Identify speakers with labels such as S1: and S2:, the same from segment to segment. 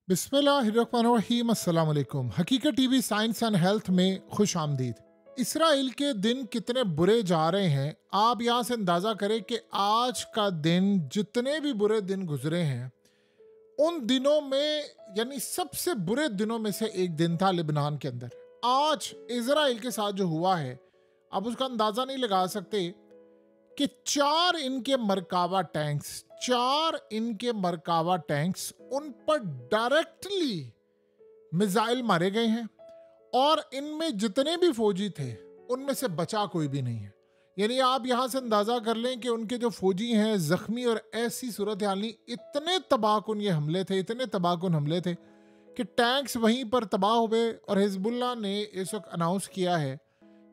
S1: बिस्मिल्लाहिर्रहमानिर्रहीम अस्सलाम वालेकुम। हकीकत टीवी साइंस एंड हेल्थ में खुश आमदीद। इसराइल के दिन कितने बुरे जा रहे हैं, आप यहाँ से अंदाज़ा करें कि आज का दिन जितने भी बुरे दिन गुजरे हैं उन दिनों में, यानी सबसे बुरे दिनों में से एक दिन था लिबनान के अंदर। आज इसराइल के साथ जो हुआ है, आप उसका अंदाज़ा नहीं लगा सकते कि चार इनके मरकावा टैंक्स उन पर डायरेक्टली मिसाइल मारे गए हैं और इनमें जितने भी फौजी थे उनमें से बचा कोई भी नहीं है। यानी आप यहां से अंदाजा कर लें कि उनके जो फौजी हैं जख्मी, और ऐसी सूरत हाल नहीं, इतने तबाहकुन ये हमले थे, इतने तबाहकुन हमले थे कि टैंक्स वहीं पर तबाह हुए। और हिजबुल्लाह ने इस वक्त अनाउंस किया है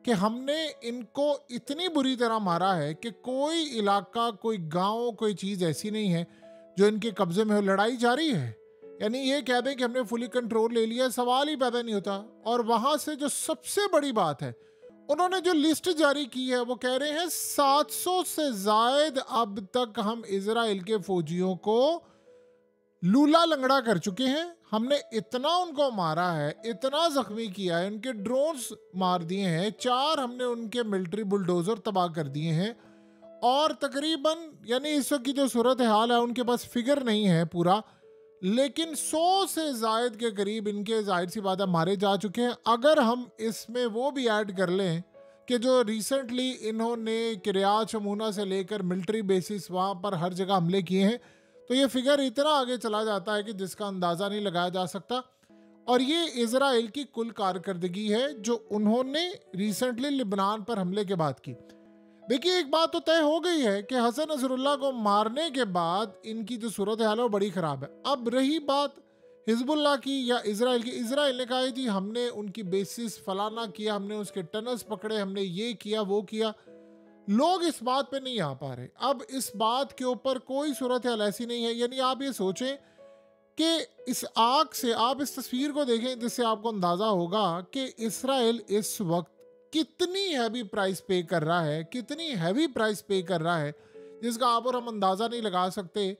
S1: कि हमने इनको इतनी बुरी तरह मारा है कि कोई इलाका, कोई गांव, कोई चीज़ ऐसी नहीं है जो इनके कब्जे में हो। लड़ाई जारी है, यानी ये कह दें कि हमने फुली कंट्रोल ले लिया, सवाल ही पैदा नहीं होता। और वहां से जो सबसे बड़ी बात है, उन्होंने जो लिस्ट जारी की है वो कह रहे हैं 700 से जायद अब तक हम इजराइल के फौजियों को लूला लंगड़ा कर चुके हैं। हमने इतना उनको मारा है, इतना जख्मी किया है, उनके ड्रोन्स मार दिए हैं, 4 हमने उनके मिलिट्री बुलडोजर तबाह कर दिए हैं। और तकरीबन, यानी इस वक्त की जो सूरत हाल है, उनके पास फिगर नहीं है पूरा, लेकिन 100 से जायद के करीब इनके जाहिर सी बात है मारे जा चुके हैं। अगर हम इसमें वो भी ऐड कर लें कि जो रिसेंटली इन्होंने किरियात शमूना से लेकर मिलिट्री बेसिस वहाँ पर हर जगह हमले किए हैं, तो ये फिगर इतना आगे चला जाता है कि जिसका अंदाज़ा नहीं लगाया जा सकता। और ये इजराइल की कुल कारकर्दगी है जो उन्होंने रिसेंटली लिबनान पर हमले के बाद की। देखिए, एक बात तो तय हो गई है कि हसन नसरुल्लाह को मारने के बाद इनकी जो सूरत हाल है वो बड़ी ख़राब है। अब रही बात हिजबुल्लाह की या इजराइल की, इजराइल ने कहा है जी हमने उनकी बेसिस फलाना किया, हमने उसके टनल्स पकड़े, हमने ये किया वो किया। लोग इस बात पे नहीं आ पा रहे। अब इस बात के ऊपर कोई सूरत हाल ऐसी नहीं है। यानी आप ये सोचें कि इस आग से, आप इस तस्वीर को देखें जिससे आपको अंदाज़ा होगा कि इसराइल इस वक्त कितनी हैवी प्राइस पे कर रहा है, कितनी हैवी प्राइस पे कर रहा है, जिसका आप और हम अंदाज़ा नहीं लगा सकते।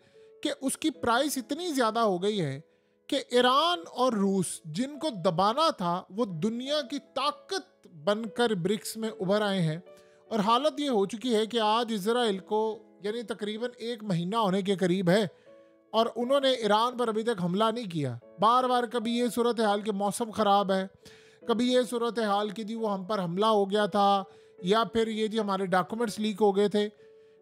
S1: कि उसकी प्राइस इतनी ज़्यादा हो गई है कि ईरान और रूस, जिनको दबाना था, वो दुनिया की ताकत बनकर ब्रिक्स में उभर आए हैं। और हालत ये हो चुकी है कि आज इजराइल को, यानी तकरीबन 1 महीना होने के करीब है, और उन्होंने ईरान पर अभी तक हमला नहीं किया। बार बार कभी ये सूरत हाल के मौसम ख़राब है, कभी ये सूरत हाल की जी वो हम पर हमला हो गया था, या फिर ये जी हमारे डॉक्यूमेंट्स लीक हो गए थे।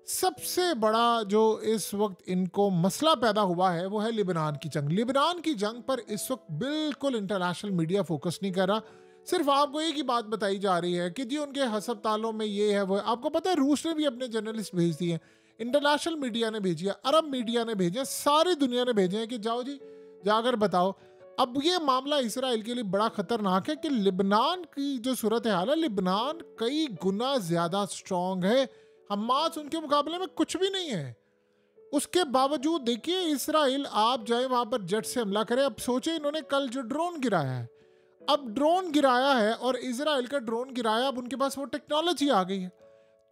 S1: सबसे बड़ा जो इस वक्त इनको मसला पैदा हुआ है वो है लिबनान की जंग। लिबनान की जंग पर इस वक्त बिल्कुल इंटरनेशनल मीडिया फोकस नहीं कर रहा। सिर्फ आपको एक ही बात बताई जा रही है कि जी उनके अस्पतालों में ये है वो है। आपको पता है रूस ने भी अपने जर्नलिस्ट भेज दिए, इंटरनेशनल मीडिया ने भेजी है, अरब मीडिया ने भेजे, सारी दुनिया ने भेजे हैं कि जाओ जी जाकर बताओ। अब ये मामला इसराइल के लिए बड़ा खतरनाक है कि लिबनान की जो सूरत हाल है, लिबनान कई गुना ज्यादा स्ट्रांग है। हमास उनके मुकाबले में कुछ भी नहीं है। उसके बावजूद देखिए इसराइल, आप जाए वहां पर जेट से हमला करें। अब सोचे इन्होंने कल जो ड्रोन गिराया है, अब ड्रोन गिराया है और इजराइल का ड्रोन गिराया, अब उनके पास वो टेक्नोलॉजी आ गई है।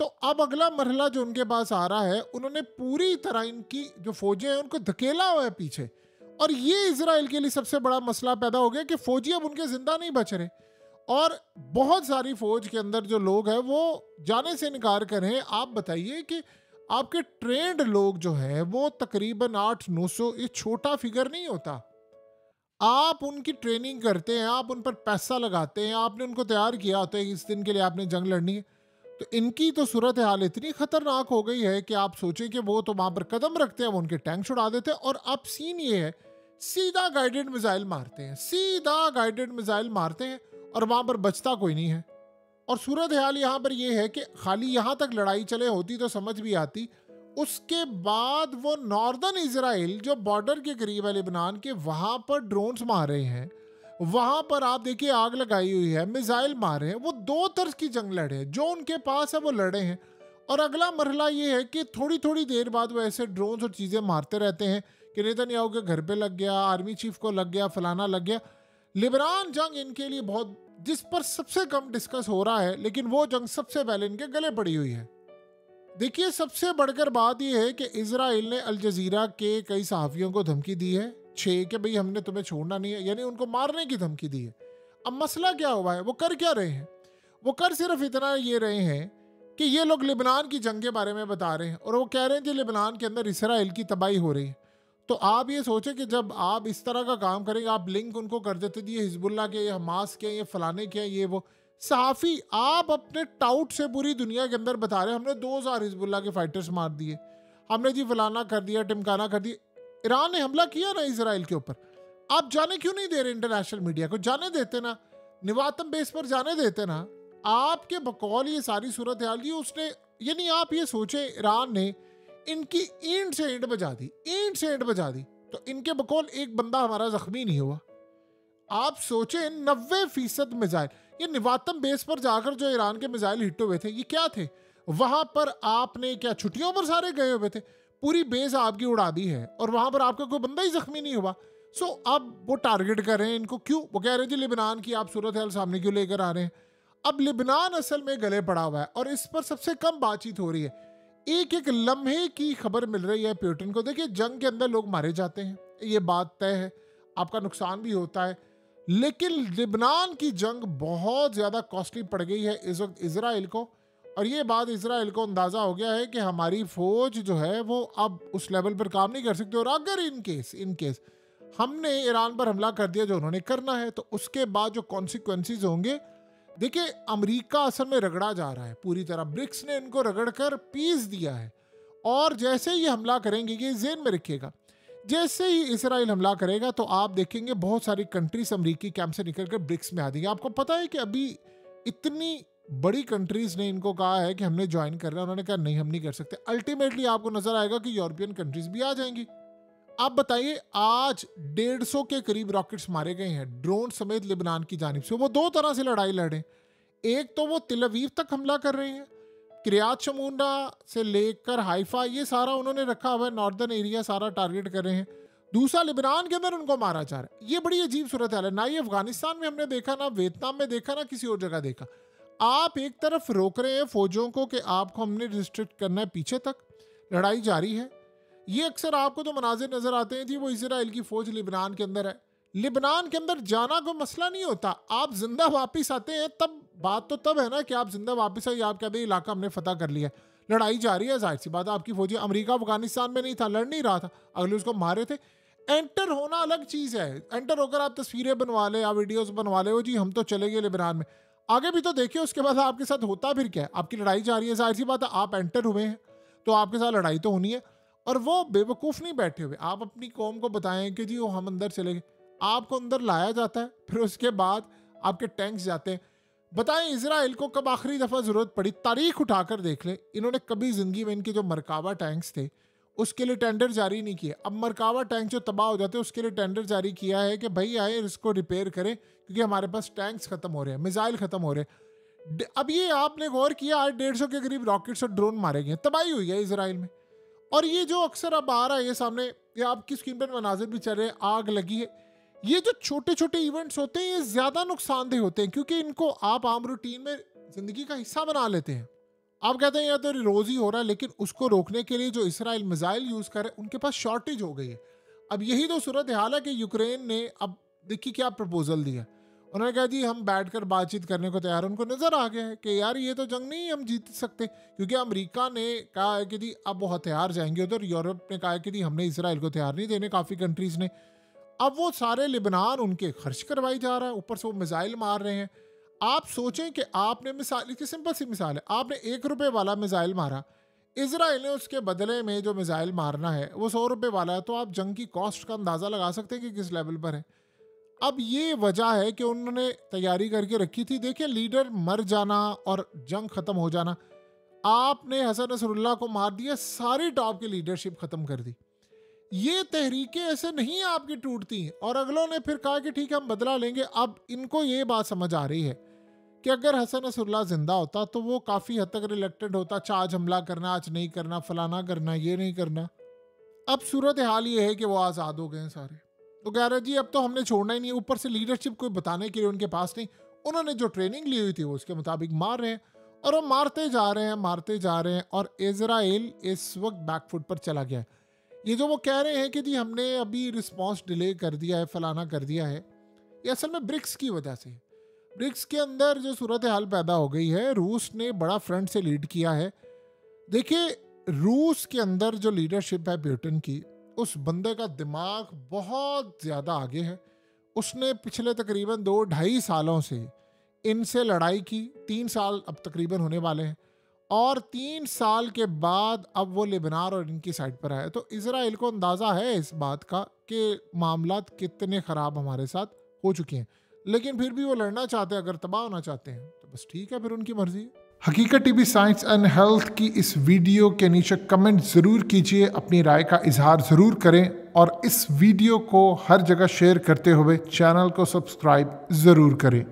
S1: तो अब अगला मरहला जो उनके पास आ रहा है, उन्होंने पूरी तरह इनकी जो फौजें हैं उनको धकेला हुआ है पीछे। और ये इजराइल के लिए सबसे बड़ा मसला पैदा हो गया कि फौजी अब उनके जिंदा नहीं बच रहे, और बहुत सारी फौज के अंदर जो लोग हैं वो जाने से इनकार कर रहे हैं। आप बताइए कि आपके ट्रेंड लोग जो हैं वो तकरीबन 800-900, ये छोटा फिगर नहीं होता। आप उनकी ट्रेनिंग करते हैं, आप उन पर पैसा लगाते हैं, आपने उनको तैयार किया होता है इस दिन के लिए आपने जंग लड़नी है। तो इनकी तो सूरत हाल इतनी खतरनाक हो गई है कि आप सोचें कि वो तो वहां पर कदम रखते हैं, वो उनके टैंक छुड़ा देते हैं। और अब सीन ये है, सीधा गाइडेड मिसाइल मारते हैं, सीधा गाइडेड मिसाइल मारते हैं, और वहां पर बचता कोई नहीं है। और सूरत हाल यहाँ पर यह है कि खाली यहाँ तक लड़ाई चले होती तो समझ भी आती। उसके बाद वो नॉर्दर्न इजराइल जो बॉर्डर के करीब है लिबनान के, वहां पर ड्रोन्स मार रहे हैं, वहां पर आप देखिए आग लगाई हुई है, मिसाइल मार रहे हैं। वो 2 तरह की जंग लड़े हैं, जो उनके पास है वो लड़े हैं। और अगला मरहला ये है कि थोड़ी थोड़ी देर बाद वो ऐसे ड्रोन्स और चीजें मारते रहते हैं कि नेतन्याहू के घर पे लग गया, आर्मी चीफ को लग गया, फलाना लग गया। लिबनान जंग इनके लिए बहुत, जिस पर सबसे कम डिस्कस हो रहा है, लेकिन वो जंग सबसे पहले इनके गले पड़ी हुई है। देखिए, सबसे बढ़कर बात यह है कि इजराइल ने अल जजीरा के कई सहाफ़ियों को धमकी दी है 6 कि भाई हमने तुम्हें छोड़ना नहीं है, यानी उनको मारने की धमकी दी है। अब मसला क्या हुआ है, वो कर क्या रहे हैं? वो कर सिर्फ इतना ये रहे हैं कि ये लोग लिबनान की जंग के बारे में बता रहे हैं और वो कह रहे हैं कि लिबनान के अंदर इसराइल की तबाही हो रही है। तो आप ये सोचें कि जब आप इस तरह का काम करेंगे, आप लिंक उनको कर देते थे, ये हिजबुल्लाह के, ये हमास के, ये फलाने के, ये वो सहाफ़ी, आप अपने टाउट से पूरी दुनिया के अंदर बता रहे हैं हमने 2000 हिजबुल्लाह के फाइटर्स मार दिए, हमने जी फलाना कर दिया, टिमकाना कर दिया। ईरान ने हमला किया ना इसराइल के ऊपर, आप जाने क्यों नहीं दे रहे इंटरनेशनल मीडिया को? जाने देते ना, निवातम बेस पर जाने देते ना। आपके बकौल ये सारी सूरत हाल ये उसने, यानी आप ये सोचे ईरान ने इनकी ईंट से ईंट बजा दी, ईंट से ईंट बजा दी, तो इनके बकौल एक बंदा हमारा जख्मी नहीं हुआ। आप सोचे 90% मिसाइल, ये निवातम बेस पर जाकर जो ईरान के मिसाइल हिट हुए थे, ये क्या थे? वहां पर आपने क्या छुट्टियों पर सारे गए हुए थे? पूरी बेस आपकी उड़ा दी है और वहां पर आपका कोई बंदा ही जख्मी नहीं हुआ। सो अब वो टारगेट कर रहे हैं इनको, क्यों? वो कह रहे हैं जी लिबनान की आप सूरत हाल सामने क्यों लेकर आ रहे हैं? अब लिबनान असल में गले पड़ा हुआ है और इस पर सबसे कम बातचीत हो रही है। एक एक लम्हे की खबर मिल रही है पुतिन को। देखिए, जंग के अंदर लोग मारे जाते हैं, ये बात तय है, आपका नुकसान भी होता है, लेकिन लिबनान की जंग बहुत ज़्यादा कॉस्टली पड़ गई है इस वक्त इजराइल को। और ये बात इजराइल को अंदाज़ा हो गया है कि हमारी फ़ौज जो है वो अब उस लेवल पर काम नहीं कर सकती, और अगर इन केस हमने ईरान पर हमला कर दिया जो उन्होंने करना है, तो उसके बाद जो कॉन्सिक्वेंसेस होंगे, देखिए अमेरिका असल में रगड़ा जा रहा है पूरी तरह, ब्रिक्स ने इनको रगड़ कर पीस दिया है। और जैसे ही हमला करेंगे, ये जेन में रखिएगा, जैसे ही इसराइल हमला करेगा तो आप देखेंगे बहुत सारी कंट्रीज अमेरिकी कैंप से निकल कर ब्रिक्स में आ जाएंगे। आपको पता है कि अभी इतनी बड़ी कंट्रीज ने इनको कहा है कि हमने ज्वाइन करना है, उन्होंने कहा नहीं हम नहीं कर सकते। अल्टीमेटली आपको नजर आएगा कि यूरोपियन कंट्रीज भी आ जाएंगी। आप बताइए, आज 150 के करीब रॉकेट्स मारे गए हैं ड्रोन समेत लिबनान की जानिब से। वो दो तरह से लड़ाई लड़े, एक तो वो तिल अवीव तक हमला कर रहे हैं, किरियात शमूना से लेकर हाइफा, ये सारा उन्होंने रखा हुआ है, नॉर्दर्न एरिया सारा टारगेट कर रहे हैं। दूसरा, लिबनान के अंदर उनको मारा जा रहा है। ये बड़ी अजीब सूरत हाल है, ना ये अफगानिस्तान में हमने देखा, ना वियतनाम में देखा, ना किसी और जगह देखा। आप एक तरफ रोक रहे हैं फौजों को कि आपको हमने रिस्ट्रिक्ट करना है, पीछे तक लड़ाई जारी है। ये अक्सर आपको तो मनाजिर नजर आते हैं जी, वो इजराइल की फौज लिबनान के अंदर है। लिबनान के अंदर जाना कोई मसला नहीं होता, आप जिंदा वापस आते हैं तब बात तो तब है ना कि आप जिंदा वापस आइए, आप कहते हैं इलाका हमने फतह कर लिया, लड़ाई जारी है, जाहिर सी बात है आपकी फौजी। अमेरिका अफगानिस्तान में नहीं था, लड़ नहीं रहा था, अगले उसको मारे थे। एंटर होना अलग चीज़ है, एंटर होकर आप तस्वीरें बनवा ले, आप वीडियोस बनवा ले, वो जी हम तो चले गए लिबनान में, आगे भी तो देखिए उसके बाद आपके साथ होता फिर क्या है? आपकी लड़ाई जा रही है, जाहिर सी बात है आप एंटर हुए हैं तो आपके साथ लड़ाई तो होनी है। और वो बेवकूफ़ नहीं बैठे हुए, आप अपनी कौम को बताएं कि जी वो हम अंदर चले गए, आपको अंदर लाया जाता है, फिर उसके बाद आपके टैंक्स जाते हैं। बताएं इजराइल को कब आखिरी दफ़ा ज़रूरत पड़ी? तारीख उठाकर देख लें, इन्होंने कभी ज़िंदगी में इनके जो मरकावा टैंक्स थे उसके लिए टेंडर जारी नहीं किया। अब मरकावा टैंक जो तबाह हो जाते हैं उसके लिए टेंडर जारी किया है कि भाई आए इसको रिपेयर करें, क्योंकि हमारे पास टैंक्स ख़त्म हो रहे हैं, मिसाइल ख़त्म हो रहे हैं। अब ये आपने गौर किया, आज 150 के करीब रॉकेट्स और ड्रोन मारे गए, तबाही हुई है इसराइल में। और ये जो अक्सर अब आ रहा है ये सामने, ये आपकी स्क्रीन पर मनाजिर भी चल रहे हैं, आग लगी है, ये जो छोटे छोटे इवेंट्स होते हैं ये ज़्यादा नुकसानदेह होते हैं, क्योंकि इनको आप आम रूटीन में ज़िंदगी का हिस्सा बना लेते हैं। आप कहते हैं यार तो रोज़ ही हो रहा है, लेकिन उसको रोकने के लिए जो इसराइल मिसाइल यूज़ करे उनके पास शॉर्टेज हो गई है। अब यही तो सूरत हाल है कि यूक्रेन ने अब देखिए क्या प्रपोजल दिया, उन्होंने कहा जी हम बैठकर बातचीत करने को तैयार। उनको नज़र आ गया है कि यार ये तो जंग नहीं हम जीत सकते, क्योंकि अमेरिका ने कहा है कि जी अब वो हथियार जाएंगे उधर, यूरोप ने कहा है कि जी हमने इसराइल को हथियार नहीं देने, काफ़ी कंट्रीज़ ने। अब वो सारे लिबनान उनके खर्च करवाई जा रहा है, ऊपर से वो मिसाइल मार रहे हैं। आप सोचें कि आपने मिसाइल की सिंपल सी मिसाल है, आपने 1 रुपये वाला मिसाइल मारा, इजराइल ने उसके बदले में जो मिसाइल मारना है वो 100 रुपये वाला है, तो आप जंग की कॉस्ट का अंदाज़ा लगा सकते हैं कि किस लेवल पर है। अब ये वजह है कि उन्होंने तैयारी करके रखी थी। देखिए लीडर मर जाना और जंग ख़त्म हो जाना, आपने हसन नसरुल्लाह को मार दिया, सारी टॉप की लीडरशिप ख़त्म कर दी। ये तहरीकें ऐसे नहीं आपकी टूटती, और अगलों ने फिर कहा कि ठीक है हम बदला लेंगे। अब इनको ये बात समझ आ रही है कि अगर हसन नसरुल्लाह जिंदा होता तो वो काफ़ी हद तक रिलेक्टेड होता, आज हमला करना, आज नहीं करना, फलाना करना, ये नहीं करना। अब सूरत हाल ये है कि वो आज़ाद हो गए हैं सारे, तो कह रहे जी अब तो हमने छोड़ना ही नहीं। ऊपर से लीडरशिप कोई बताने के लिए उनके पास नहीं, उन्होंने जो ट्रेनिंग ली हुई थी वो उसके मुताबिक मार रहे हैं, और वो मारते जा रहे हैं, मारते जा रहे हैं, और इजराइल इस वक्त बैकफुट पर चला गया है। ये जो वो कह रहे हैं कि जी हमने अभी रिस्पॉन्स डिले कर दिया है, फलाना कर दिया है, ये असल में ब्रिक्स की वजह से। ब्रिक्स के अंदर जो सूरत हाल पैदा हो गई है, रूस ने बड़ा फ्रंट से लीड किया है। देखिए, रूस के अंदर जो लीडरशिप है पुतिन की, उस बंदे का दिमाग बहुत ज़्यादा आगे है। उसने पिछले तकरीबन 2-2.5 सालों से इनसे लड़ाई की, 3 साल अब तकरीबन होने वाले हैं, और 3 साल के बाद अब वो लेबनान और इनकी साइड पर आया। तो इजराइल को अंदाज़ा है इस बात का कि मामलात कितने ख़राब हमारे साथ हो चुके हैं, लेकिन फिर भी वो लड़ना चाहते हैं। अगर तबाह होना चाहते हैं तो बस ठीक है, फिर उनकी मर्जी है। हकीकत टीवी साइंस एंड हेल्थ की इस वीडियो के नीचे कमेंट ज़रूर कीजिए, अपनी राय का इजहार ज़रूर करें, और इस वीडियो को हर जगह शेयर करते हुए चैनल को सब्सक्राइब ज़रूर करें।